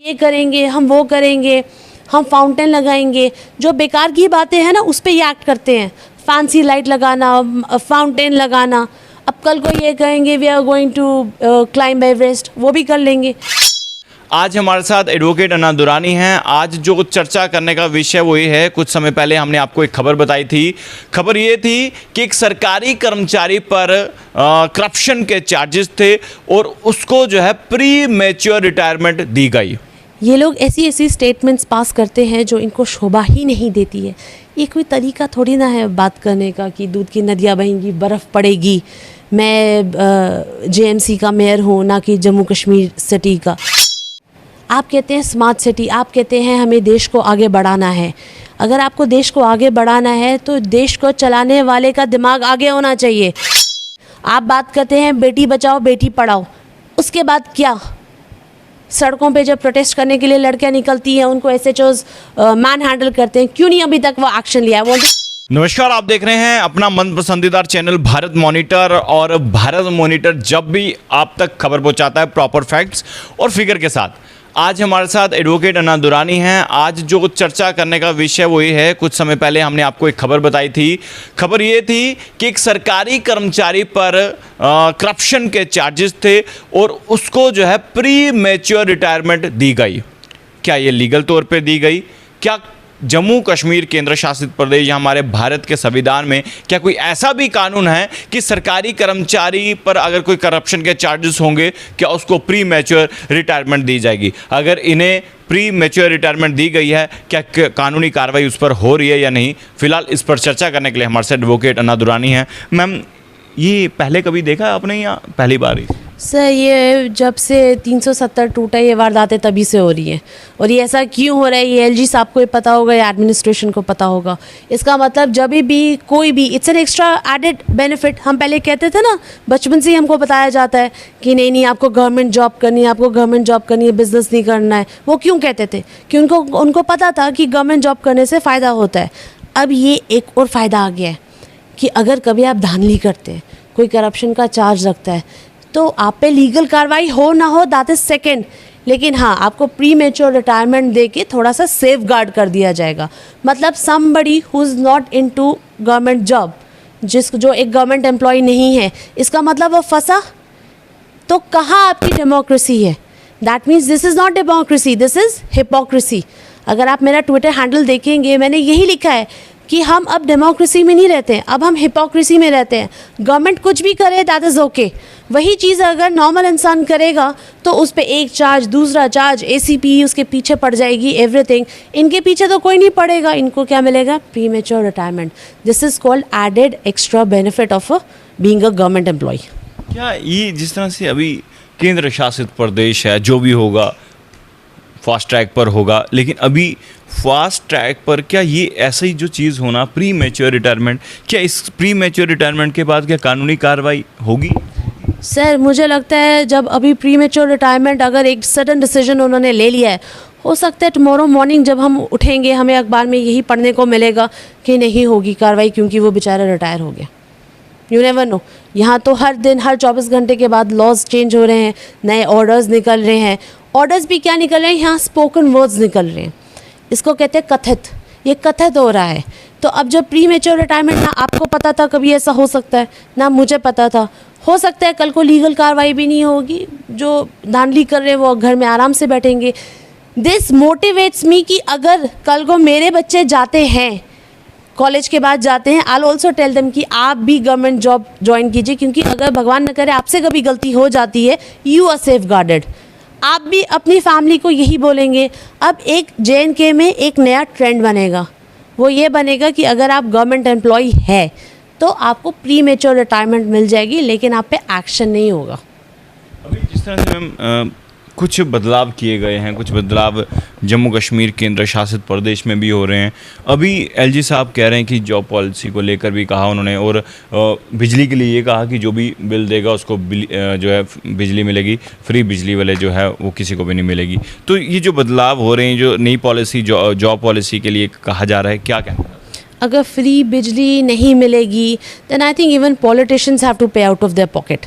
ये करेंगे, हम वो करेंगे, हम फाउंटेन लगाएंगे। जो बेकार की बातें हैं ना उस पे ये एक्ट करते हैं। फैंसी लाइट लगाना, फाउंटेन लगाना। अब कल को ये कहेंगे we are going to climb Everest, वो भी कर लेंगे। आज हमारे साथ एडवोकेट अन्ना दुरानी हैं। आज जो चर्चा करने का विषय वो ये है, कुछ समय पहले हमने आपको एक खबर बताई थी। खबर ये थी कि एक सरकारी कर्मचारी पर करप्शन के चार्जेस थे और उसको जो है प्री मैच्योर रिटायरमेंट दी गई। ये लोग ऐसी ऐसी स्टेटमेंट्स पास करते हैं जो इनको शोभा ही नहीं देती है। ये कोई तरीका थोड़ी ना है बात करने का कि दूध की नदियाँ बहेंगी, बर्फ़ पड़ेगी। मैं जेएमसी का मेयर हूँ, ना कि जम्मू कश्मीर सिटी का। आप कहते हैं स्मार्ट सिटी, आप कहते हैं हमें देश को आगे बढ़ाना है। अगर आपको देश को आगे बढ़ाना है तो देश को चलाने वाले का दिमाग आगे होना चाहिए। आप बात करते हैं बेटी बचाओ बेटी पढ़ाओ, उसके बाद क्या? सड़कों पे जब प्रोटेस्ट करने के लिए लड़कियां निकलती हैं उनको एसएचओज मैन हैंडल करते हैं, क्यों नहीं अभी तक वो एक्शन लिया है? नमस्कार, आप देख रहे हैं अपना मन पसंदीदा चैनल भारत मॉनिटर। और भारत मॉनिटर जब भी आप तक खबर पहुंचाता है प्रॉपर फैक्ट्स और फिगर के साथ। आज हमारे साथ एडवोकेट अन्ना दुरानी हैं। आज जो चर्चा करने का विषय वो ये है, कुछ समय पहले हमने आपको एक खबर बताई थी। खबर ये थी कि एक सरकारी कर्मचारी पर करप्शन के चार्जेस थे और उसको जो है प्री मैच्योर रिटायरमेंट दी गई। क्या ये लीगल तौर पे दी गई? क्या जम्मू कश्मीर केंद्र शासित प्रदेश या हमारे भारत के संविधान में क्या कोई ऐसा भी कानून है कि सरकारी कर्मचारी पर अगर कोई करप्शन के चार्जेस होंगे क्या उसको प्री मैच्योर रिटायरमेंट दी जाएगी? अगर इन्हें प्री मैच्योर रिटायरमेंट दी गई है, क्या कानूनी कार्रवाई उस पर हो रही है या नहीं? फिलहाल इस पर चर्चा करने के लिए हमारे साथ एडवोकेट अन्ना दुरानी हैं। मैम, ये पहले कभी देखा आपने या पहली बार ही? सर, ये जब से 370 टूटा ये वारदातें तभी से हो रही हैं। और ये ऐसा क्यों हो रहा है ये एलजी साहब को पता होगा या एडमिनिस्ट्रेशन को पता होगा। इसका मतलब जब भी कोई भी it's an extra added benefit. हम पहले कहते थे ना, बचपन से ही हमको बताया जाता है कि नहीं नहीं आपको गवर्नमेंट जॉब करनी है, आपको गवर्नमेंट जॉब करनी है, बिजनेस नहीं करना है। वो क्यों कहते थे? कि उनको पता था कि गवर्नमेंट जॉब करने से फ़ायदा होता है। अब ये एक और फ़ायदा आ गया है कि अगर कभी आप धांधली करते हैं, कोई करप्शन का चार्ज रखता है, तो आप पे लीगल कार्रवाई हो ना हो दैट इज सेकेंड, लेकिन हाँ आपको प्री मैच्योर रिटायरमेंट दे के थोड़ा सा सेफ गार्ड कर दिया जाएगा। मतलब somebody who is not into government job, जो एक गवर्नमेंट एम्प्लॉय नहीं है, इसका मतलब वो फंसा तो कहाँ आपकी डेमोक्रेसी है? That means this is not democracy, this is hypocrisy. अगर आप मेरा ट्विटर हैंडल देखेंगे, मैंने यही लिखा है कि हम अब डेमोक्रेसी में नहीं रहते हैं, अब हम हिपोक्रेसी में रहते हैं। गवर्नमेंट कुछ भी करे दैट इज़ ओके। वही चीज़ अगर नॉर्मल इंसान करेगा तो उस पर एक चार्ज, दूसरा चार्ज, एसीपी उसके पीछे पड़ जाएगी, एवरीथिंग। इनके पीछे तो कोई नहीं पड़ेगा। इनको क्या मिलेगा? Premature retirement. This is called added extra benefit of being a government employ. क्या ये जिस तरह से अभी केंद्र शासित प्रदेश है, जो भी होगा फास्ट ट्रैक पर होगा, लेकिन अभी फास्ट ट्रैक पर क्या ये ऐसा ही जो चीज़ होना प्री मैच्योर रिटायरमेंट, क्या इस प्री मैच्योर रिटायरमेंट के बाद क्या कानूनी कार्रवाई होगी? सर, मुझे लगता है जब अभी प्री मैच्योर रिटायरमेंट अगर एक सडन डिसीजन उन्होंने ले लिया है, हो सकता है टुमारो मॉर्निंग जब हम उठेंगे हमें अखबार में यही पढ़ने को मिलेगा कि नहीं होगी कार्रवाई क्योंकि वो बेचारा रिटायर हो गया। You never know. यहाँ तो हर दिन, हर 24 घंटे के बाद लॉज चेंज हो रहे हैं, नए ऑर्डर्स निकल रहे हैं। ऑर्डर्स भी क्या निकल रहे हैं, यहाँ स्पोकन वर्ड्स निकल रहे हैं। इसको कहते हैं कथित। ये कथित हो रहा है। तो अब जब प्री मैच्योर रिटायरमेंट, ना आपको पता था कभी ऐसा हो सकता है, ना मुझे पता था। हो सकता है कल को लीगल कार्रवाई भी नहीं होगी। जो धांधली कर रहे हैं वो घर में आराम से बैठेंगे। दिस मोटिवेट्स मी कि अगर कल को मेरे बच्चे जाते हैं, कॉलेज के बाद जाते हैं, आई ऑल्सो टेल देम कि आप भी गवर्नमेंट जॉब ज्वाइन कीजिए, क्योंकि अगर भगवान न करे आपसे कभी गलती हो जाती है, यू आर सेफ गार्डेड। आप भी अपनी फैमिली को यही बोलेंगे। अब एक JNK में एक नया ट्रेंड बनेगा। वो ये बनेगा कि अगर आप गवर्नमेंट एम्प्लॉय है तो आपको प्री मैच्योर रिटायरमेंट मिल जाएगी, लेकिन आप पे एक्शन नहीं होगा। अभी जिस तरह से मैम कुछ बदलाव किए गए हैं, कुछ बदलाव जम्मू कश्मीर केंद्र शासित प्रदेश में भी हो रहे हैं। अभी एलजी साहब कह रहे हैं कि जॉब पॉलिसी को लेकर भी कहा उन्होंने, और बिजली के लिए ये कहा कि जो भी बिल देगा उसको जो है बिजली मिलेगी, फ्री बिजली वाले जो है वो किसी को भी नहीं मिलेगी। तो ये जो बदलाव हो रहे हैं, जो नई पॉलिसी जॉब पॉलिसी के लिए कहा जा रहा है, क्या कहना है? अगर फ्री बिजली नहीं मिलेगी then I think even politicians have to pay out of their pocket.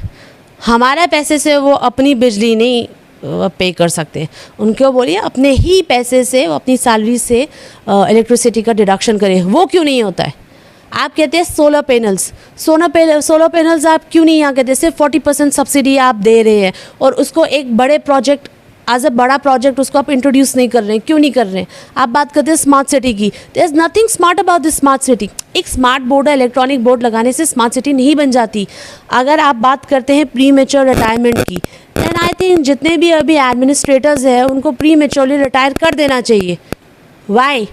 हमारे पैसे से वो अपनी बिजली नहीं पे कर सकते हैं। उनको बोलिए अपने ही पैसे से, वो अपनी सैलरी से इलेक्ट्रिसिटी का डिडक्शन करें। वो क्यों नहीं होता है? आप कहते हैं सोलर पैनल्स आप क्यों नहीं यहाँ कहते? सिर्फ 40% सब्सिडी आप दे रहे हैं और उसको एक बड़े प्रोजेक्ट, एज अ बड़ा प्रोजेक्ट उसको आप इंट्रोड्यूस नहीं कर रहे हैं। क्यों नहीं कर रहे हैं? आप बात करते हैं स्मार्ट सिटी की। There is nothing smart about this smart city. एक स्मार्ट बोर्ड, इलेक्ट्रॉनिक बोर्ड लगाने से स्मार्ट सिटी नहीं बन जाती। अगर आप बात करते हैं प्री मेच्योर रिटायरमेंट की, देन आई थिंक जितने भी अभी एडमिनिस्ट्रेटर्स हैं उनको प्री मेच्योरली रिटायर कर देना चाहिए। वाई?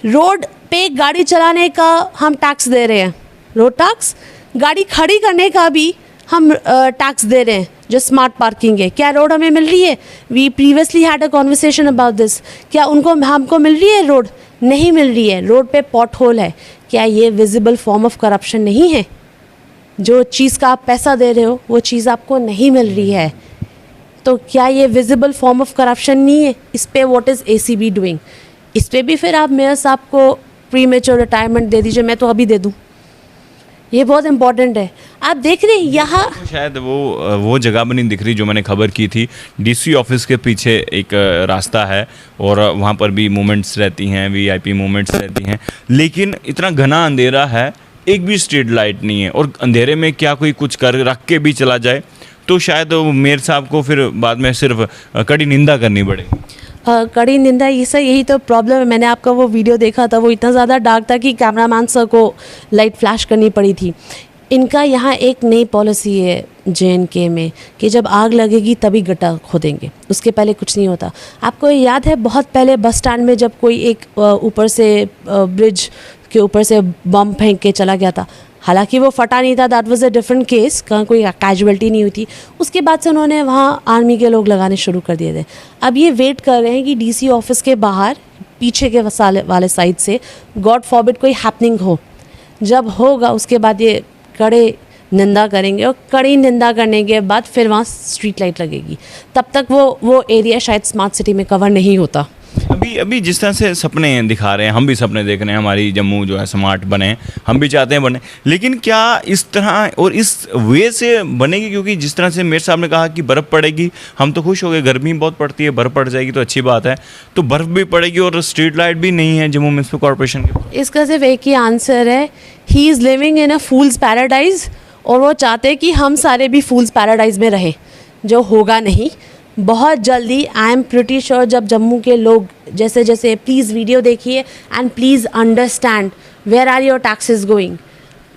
रोड पे गाड़ी चलाने का हम टैक्स दे रहे हैं, रोड टैक्स। गाड़ी खड़ी करने का भी हम टैक्स दे रहे हैं जो स्मार्ट पार्किंग है। क्या रोड हमें मिल रही है? We previously had a conversation about this. क्या हमको मिल रही है रोड? नहीं मिल रही है। रोड पे पॉट होल है। क्या ये विजिबल फॉर्म ऑफ करप्शन नहीं है? जो चीज़ का आप पैसा दे रहे हो वो चीज़ आपको नहीं मिल रही है, तो क्या ये विजिबल फॉर्म ऑफ करप्शन नहीं है? इस पे व्हाट इज़ ACB डूइंग? इस पे भी फिर आप मेयर साहब को प्री मेच्योर रिटायरमेंट दे दीजिए। मैं तो अभी दे दूँ, ये बहुत इंपॉर्टेंट है। आप देख रहे हैं यहाँ शायद वो जगह बनी दिख रही जो मैंने खबर की थी। DC ऑफिस के पीछे एक रास्ता है और वहाँ पर भी मूवमेंट्स रहती हैं, VIP मूवमेंट्स रहती हैं, लेकिन इतना घना अंधेरा है, एक भी स्ट्रीट लाइट नहीं है। और अंधेरे में क्या कोई कुछ कर रख के भी चला जाए तो शायद मेयर साहब को फिर बाद में सिर्फ कड़ी निंदा करनी पड़ेगी। कड़ी निंदा, यही तो प्रॉब्लम है। मैंने आपका वो वीडियो देखा था, वो इतना ज़्यादा डार्क था कि कैमरामैन सर को लाइट फ्लैश करनी पड़ी थी। इनका यहाँ एक नई पॉलिसी है JNK में कि जब आग लगेगी तभी गड्ढा खोदेंगे, उसके पहले कुछ नहीं होता। आपको याद है बहुत पहले बस स्टैंड में जब कोई एक ऊपर से ब्रिज के ऊपर से बम फेंक के चला गया था, हालांकि वो फटा नहीं था, that was a different case, कहाँ कोई कैजुअलिटी नहीं हुई थी। उसके बाद से उन्होंने वहाँ आर्मी के लोग लगाने शुरू कर दिए थे। अब ये वेट कर रहे हैं कि DC ऑफिस के बाहर पीछे के वाले साइड से गॉड फॉरबिड कोई हैपनिंग हो। जब होगा उसके बाद ये कड़े निंदा करेंगे और कड़ी निंदा करने के बाद फिर वहाँ स्ट्रीट लाइट लगेगी। तब तक वो एरिया शायद स्मार्ट सिटी में कवर नहीं होता। अभी जिस तरह से सपने दिखा रहे हैं, हम भी सपने देख रहे हैं, हमारी जम्मू जो है स्मार्ट बने, हम भी चाहते हैं बने, लेकिन क्या इस तरह और इस वे से बनेगी? क्योंकि जिस तरह से मेयर साहब ने कहा कि बर्फ़ पड़ेगी, हम तो खुश हो गए, गर्मी बहुत पड़ती है, बर्फ़ पड़ जाएगी तो अच्छी बात है, तो बर्फ़ भी पड़ेगी और स्ट्रीट लाइट भी नहीं है जम्मू म्यूनसिपल कॉर्पोरेशन के। इसका सिर्फ एक ही आंसर है, he is living in a fools paradise, और वो चाहते हैं कि हम सारे भी फूल्स पैराडाइज में रहें, जो होगा नहीं। बहुत जल्दी आई एम प्रिटी श्योर जब जम्मू के लोग जैसे जैसे, प्लीज़ वीडियो देखिए and please understand where are your taxes going.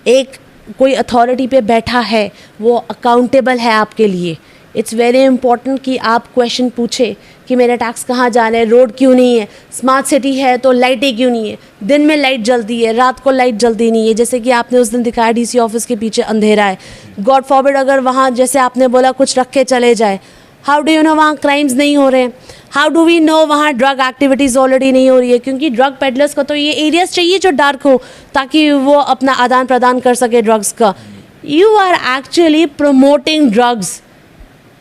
एक कोई अथॉरिटी पे बैठा है, वो अकाउंटेबल है आपके लिए। इट्स वेरी इंपॉर्टेंट कि आप क्वेश्चन पूछे कि मेरे टैक्स कहाँ जा रहे हैं, रोड क्यों नहीं है, स्मार्ट सिटी है तो लाइटें क्यों नहीं है, दिन में लाइट जलती है, रात को लाइट जलती नहीं है, जैसे कि आपने उस दिन दिखाया DC ऑफिस के पीछे अंधेरा है। गॉड फॉरबिड अगर वहाँ जैसे आपने बोला कुछ रख के चले जाए, हाउ डू यू नो वहाँ क्राइम्स नहीं हो रहे हैं? हाउ डू वी नो वहाँ ड्रग एक्टिविटीज़ ऑलरेडी नहीं हो रही है? क्योंकि ड्रग पेडलर्स को तो ये एरियाज चाहिए जो डार्क हो, ताकि वो अपना आदान प्रदान कर सके ड्रग्स का। You are actually promoting drugs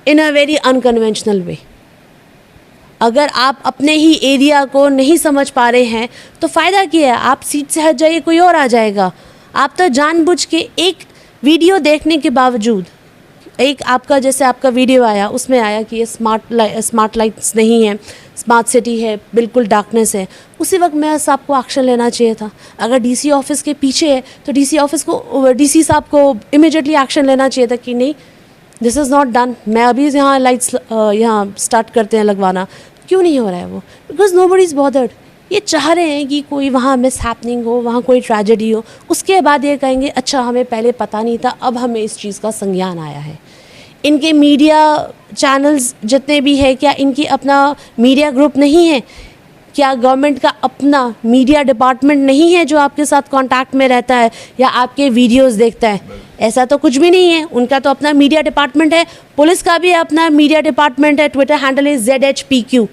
in a very unconventional way. अगर आप अपने ही एरिया को नहीं समझ पा रहे हैं तो फ़ायदा क्या है? आप सीट से हट जाइए, कोई और आ जाएगा। आप तो जानबूझ के एक वीडियो देखने के बावजूद, एक आपका जैसे आपका वीडियो आया उसमें आया कि ये स्मार्ट लाइट्स नहीं है, स्मार्ट सिटी है, बिल्कुल डार्कनेस है, उसी वक्त मैं साहब को एक्शन लेना चाहिए था। अगर DC ऑफिस के पीछे है तो DC साहब को इमिडिएटली एक्शन लेना चाहिए था कि नहीं, दिस इज़ नॉट डन। मैं अभी यहाँ लाइट्स यहाँ स्टार्ट करते हैं लगवाना, क्यों नहीं हो रहा है वो? Because nobody is bothered. ये चाह रहे हैं कि कोई वहाँ मिस हैपनिंग हो, वहाँ कोई ट्रेजेडी हो, उसके बाद ये कहेंगे अच्छा हमें पहले पता नहीं था, अब हमें इस चीज़ का संज्ञान आया है। इनके मीडिया चैनल्स जितने भी है, क्या इनकी अपना मीडिया ग्रुप नहीं है? क्या गवर्नमेंट का अपना मीडिया डिपार्टमेंट नहीं है जो आपके साथ कांटेक्ट में रहता है या आपके वीडियोस देखता है? ऐसा तो कुछ भी नहीं है। उनका तो अपना मीडिया डिपार्टमेंट है, पुलिस का भी अपना मीडिया डिपार्टमेंट है, ट्विटर हैंडल इज़ ZHPQ।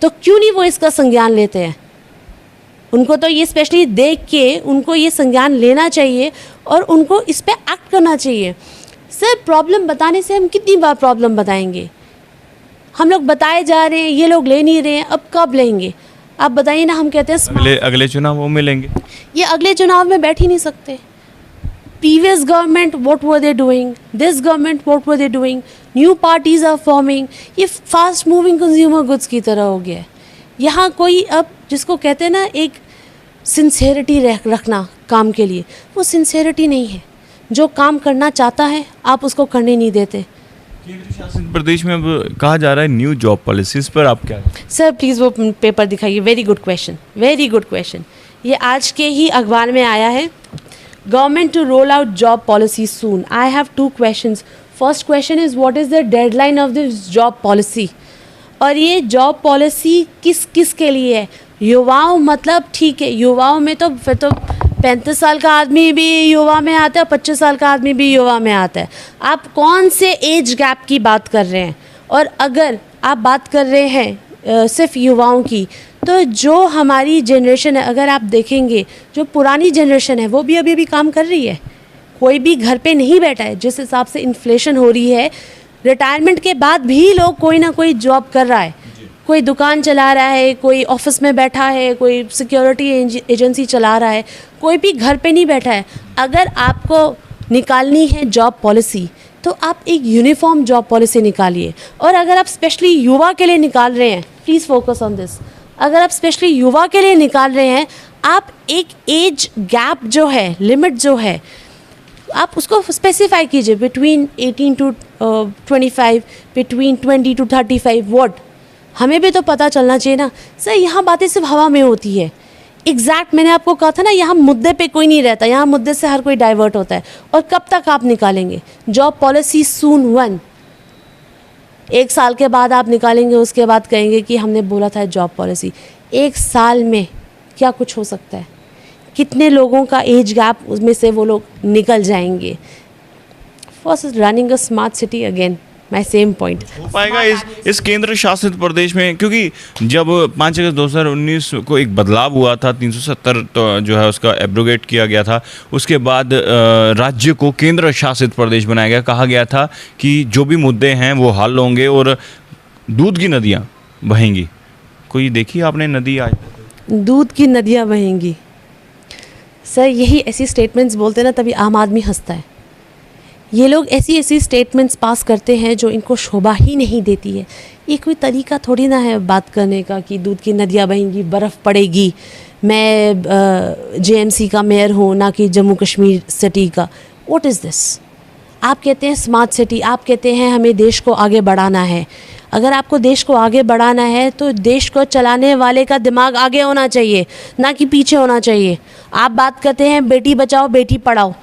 तो क्यों नहीं वो इसका संज्ञान लेते हैं? उनको तो ये स्पेशली देख के उनको ये संज्ञान लेना चाहिए और उनको इस पर एक्ट करना चाहिए। सर प्रॉब्लम बताने से हम कितनी बार प्रॉब्लम बताएंगे? हम लोग बताए जा रहे हैं, ये लोग ले नहीं रहे हैं, अब कब लेंगे? आप बताइए ना। हम कहते हैं अगले चुनाव में लेंगे, ये अगले चुनाव में बैठ ही नहीं सकते। Previous government whatever they doing, this government whatever they doing. New parties are forming. ये फास्ट मूविंग कंज्यूमर गुड्स की तरह हो गया है। यहाँ कोई अब जिसको कहते हैं ना एक सिंसेरिटी रखना काम के लिए, वो सिंसेरिटी नहीं है। जो काम करना चाहता है आप उसको करने नहीं देते। केंद्र शासित प्रदेश में अब कहा जा रहा है न्यू जॉब पॉलिसीज पर आप क्या? सर प्लीज़ वो पेपर दिखाइए। Very good question, very good question. ये आज के ही अखबार में आया है। Government to roll out job policy soon. I have 2 questions. First question is what is the deadline of this job policy, और ये जॉब पॉलिसी किस किस के लिए है? युवाओं, मतलब ठीक है, युवाओं में तो फिर तो 35 साल का आदमी भी युवा में आता है, 25 साल का आदमी भी युवा में आता है। आप कौन से एज गैप की बात कर रहे हैं? और अगर आप बात कर रहे हैं सिर्फ युवाओं की, तो जो हमारी जनरेशन है, अगर आप देखेंगे जो पुरानी जनरेशन है वो भी अभी काम कर रही है। कोई भी घर पे नहीं बैठा है। जिस हिसाब से इन्फ्लेशन हो रही है, रिटायरमेंट के बाद भी लोग कोई ना कोई जॉब कर रहा है। कोई दुकान चला रहा है, कोई ऑफिस में बैठा है, कोई सिक्योरिटी एजेंसी चला रहा है, कोई भी घर पे नहीं बैठा है। अगर आपको निकालनी है जॉब पॉलिसी तो आप एक यूनिफॉर्म जॉब पॉलिसी निकालिए। और अगर आप स्पेशली युवा के लिए निकाल रहे हैं, प्लीज़ फोकस ऑन दिस, अगर आप स्पेशली युवा के लिए निकाल रहे हैं, आप एक एज गैप जो है, लिमिट जो है, आप उसको स्पेसिफाई कीजिए। Between 18 to 25, between 20 to 35, what? हमें भी तो पता चलना चाहिए ना सर। यहाँ बातें सिर्फ हवा में होती है। एग्जैक्ट मैंने आपको कहा था ना, यहाँ मुद्दे पे कोई नहीं रहता, यहाँ मुद्दे से हर कोई डाइवर्ट होता है। और कब तक आप निकालेंगे जॉब पॉलिसी? सून वन। 1 साल के बाद आप निकालेंगे, उसके बाद कहेंगे कि हमने बोला था जॉब पॉलिसी। 1 साल में क्या कुछ हो सकता है? कितने लोगों का एज गैप उसमें से वो लोग निकल जाएंगे? First running a smart city, again my same point. हो पाएगा इस केंद्र शासित प्रदेश में? क्योंकि जब 5 अगस्त 2019 को एक बदलाव हुआ था, 370 तो जो है उसका एब्रोगेट किया गया था, उसके बाद राज्य को केंद्र शासित प्रदेश बनाया गया। कहा गया था कि जो भी मुद्दे हैं वो हल होंगे और दूध की नदियाँ बहेंगी। कोई देखी आपने नदी आज? दूध की नदियाँ बहेंगी सर, यही ऐसी स्टेटमेंट्स बोलते हैं ना, तभी आम आदमी हंसता है। ये लोग ऐसी ऐसी स्टेटमेंट्स पास करते हैं जो इनको शोभा ही नहीं देती है। ये कोई तरीका थोड़ी ना है बात करने का कि दूध की नदियाँ बहेंगी, बर्फ़ पड़ेगी। मैं जेएमसी का मेयर हूँ, ना कि जम्मू कश्मीर सिटी का। What is this? आप कहते हैं स्मार्ट सिटी, आप कहते हैं हमें देश को आगे बढ़ाना है। अगर आपको देश को आगे बढ़ाना है तो देश को चलाने वाले का दिमाग आगे होना चाहिए, ना कि पीछे होना चाहिए। आप बात करते हैं बेटी बचाओ बेटी पढ़ाओ,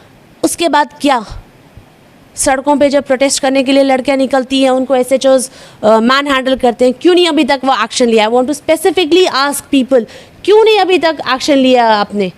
उसके बाद क्या? सड़कों पे जब प्रोटेस्ट करने के लिए लड़कियां निकलती हैं, उनको SHOs मैन हैंडल करते हैं, क्यों नहीं अभी तक वो एक्शन लिया? I want to specifically ask people, क्यों नहीं अभी तक एक्शन लिया आपने?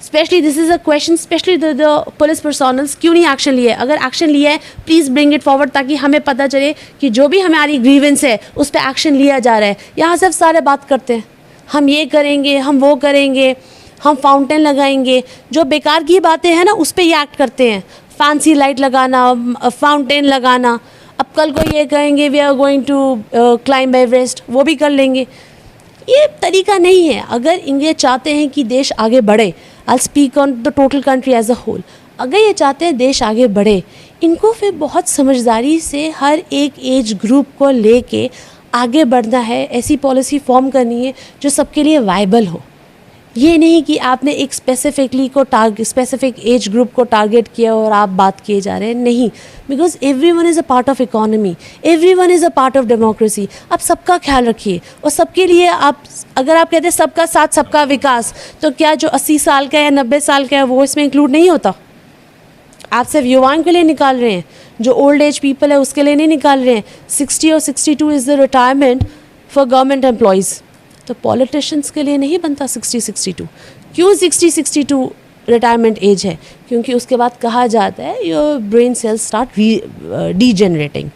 Specially this is a question, specially the police personnels, क्यों नहीं एक्शन लिया है? अगर एक्शन लिया है प्लीज़ ब्रिंग इट फॉरवर्ड, ताकि हमें पता चले कि जो भी हमारी ग्रीवेंस है उस पर एक्शन लिया जा रहा है। यहाँ सिर्फ सारे बात करते हैं, हम ये करेंगे, हम वो करेंगे, हम फाउंटेन लगाएंगे। जो बेकार की बातें हैं ना उस पर ये एक्ट करते हैं। फैंसी लाइट लगाना, फाउंटेन लगाना। अब कल को ये कहेंगे we are going to climb Everest, वो भी कर लेंगे। ये तरीका नहीं है। अगर ये चाहते हैं कि देश आगे बढ़े, I speak on the total country as a whole, अगर ये चाहते हैं देश आगे बढ़े, इनको फिर बहुत समझदारी से हर एक एज ग्रुप को लेके आगे बढ़ना है। ऐसी पॉलिसी फॉर्म करनी है जो सबके लिए वायबल हो। ये नहीं कि आपने एक स्पेसिफिक एज ग्रुप को टारगेट किया और आप बात किए जा रहे हैं। नहीं, because everyone is a part of economy, everyone is a part of democracy. आप सबका ख्याल रखिए और सबके लिए आप, अगर आप कहते हैं सबका साथ सबका विकास, तो क्या जो 80 साल का है 90 साल का है वो इसमें इंक्लूड नहीं होता? आप सिर्फ युवाओं के लिए निकाल रहे हैं, जो ओल्ड एज पीपल है उसके लिए नहीं निकाल रहे हैं। 60 और 62 is the retirement for government employees, तो पॉलिटिशियंस के लिए नहीं बनता 60-62। क्यों 60-62 रिटायरमेंट एज है? क्योंकि उसके बाद कहा जाता है योर ब्रेन सेल्स स्टार्ट डीजेनरेटिंग।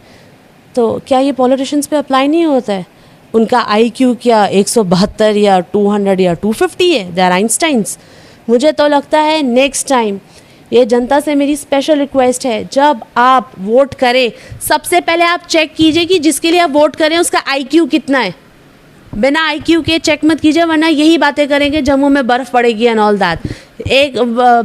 तो क्या ये पॉलिटिशियंस पे अप्लाई नहीं होता है? उनका IQ क्या 172 या 200 या 250 है? They are Einsteins. मुझे तो लगता है नेक्स्ट टाइम, ये जनता से मेरी स्पेशल रिक्वेस्ट है, जब आप वोट करें सबसे पहले आप चेक कीजिए कि जिसके लिए आप वोट करें उसका IQ कितना है। बिना आईक्यू के चेक मत कीजिए, वरना यही बातें करेंगे जम्मू में बर्फ़ पड़ेगी एंड ऑल दैट। एक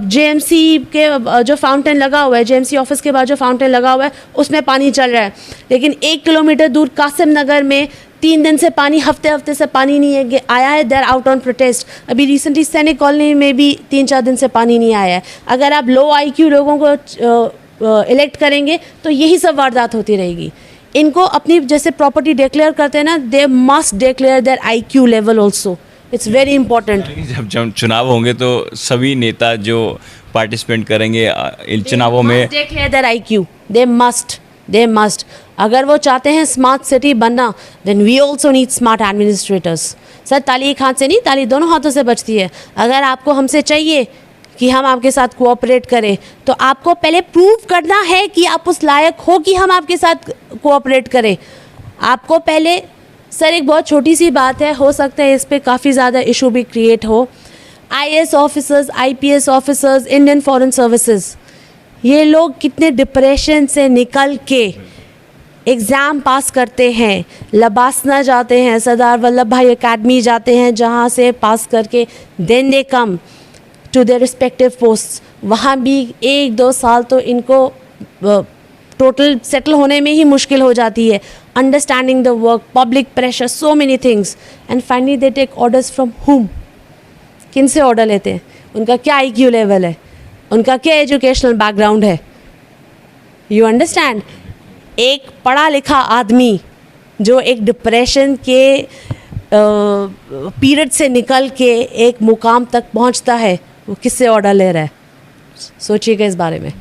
जेएमसी के जो फाउंटेन लगा हुआ है, जेएमसी ऑफिस के बाद जो फाउंटेन लगा हुआ है उसमें पानी चल रहा है, लेकिन 1 किलोमीटर दूर कासिम नगर में 3 दिन से पानी, हफ्ते से पानी नहीं है आया है। They're out on protest. अभी रिसेंटली सैनिक कॉलोनी में भी 3-4 दिन से पानी नहीं आया है। अगर आप लो आईक्यू लोगों को इलेक्ट करेंगे तो यही सब वारदात होती रहेगी। इनको अपनी जैसे प्रॉपर्टी डिक्लेयर करते हैं ना, they must declare their IQ level also. It's very important. जब चुनाव होंगे तो सभी नेता जो पार्टिसिपेट करेंगे इन चुनावों में declare their IQ, they must. अगर वो चाहते हैं स्मार्ट सिटी बनना, then we also need smart administrators. Sir, ताली एक हाथ से नहीं, ताली दोनों हाथों से बजती है। अगर आपको हमसे चाहिए कि हम आपके साथ कोऑपरेट करें, तो आपको पहले प्रूव करना है कि आप उस लायक हो कि हम आपके साथ कोऑपरेट करें। आपको पहले, सर एक बहुत छोटी सी बात है, हो सकता है इस पर काफ़ी ज़्यादा इशू भी क्रिएट हो। IAS officers, IPS officers, Indian foreign services, ये लोग कितने डिप्रेशन से निकल के एग्ज़ाम पास करते हैं, लबासना जाते हैं, सरदार वल्लभ भाई एकेडमी जाते हैं, जहाँ से पास करके then they come to their respective post. वहाँ भी 1-2 साल तो इनको टोटल सेटल होने में ही मुश्किल हो जाती है। Understanding the work, public pressure, so many things, and finally they take orders from whom. किन से ऑर्डर लेते हैं? उनका क्या आईक्यू लेवल है, उनका क्या एजुकेशनल बैकग्राउंड है? You understand? एक पढ़ा लिखा आदमी जो एक डिप्रेशन के पीरियड से निकल के एक मुकाम तक पहुंचता है, वो किससे ऑर्डर ले रहा है? सोचिएगा इस बारे में।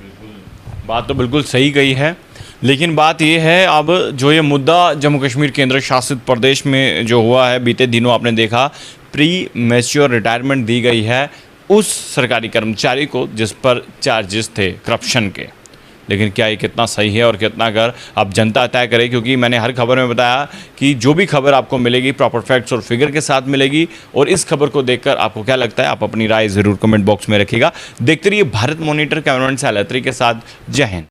बात तो बिल्कुल सही कही है, लेकिन बात ये है अब जो ये मुद्दा जम्मू कश्मीर केंद्र शासित प्रदेश में जो हुआ है, बीते दिनों आपने देखा प्री मैच्योर रिटायरमेंट दी गई है उस सरकारी कर्मचारी को जिस पर चार्जेस थे करप्शन के। लेकिन क्या ये कितना सही है और कितना कर अब जनता तय करे, क्योंकि मैंने हर खबर में बताया कि जो भी खबर आपको मिलेगी प्रॉपर फैक्ट्स और फिगर के साथ मिलेगी। और इस खबर को देखकर आपको क्या लगता है, आप अपनी राय ज़रूर कमेंट बॉक्स में रखिएगा। देखते रहिए भारत मॉनिटर, कैमरामैन से अलत्री के साथ। जय हिंद।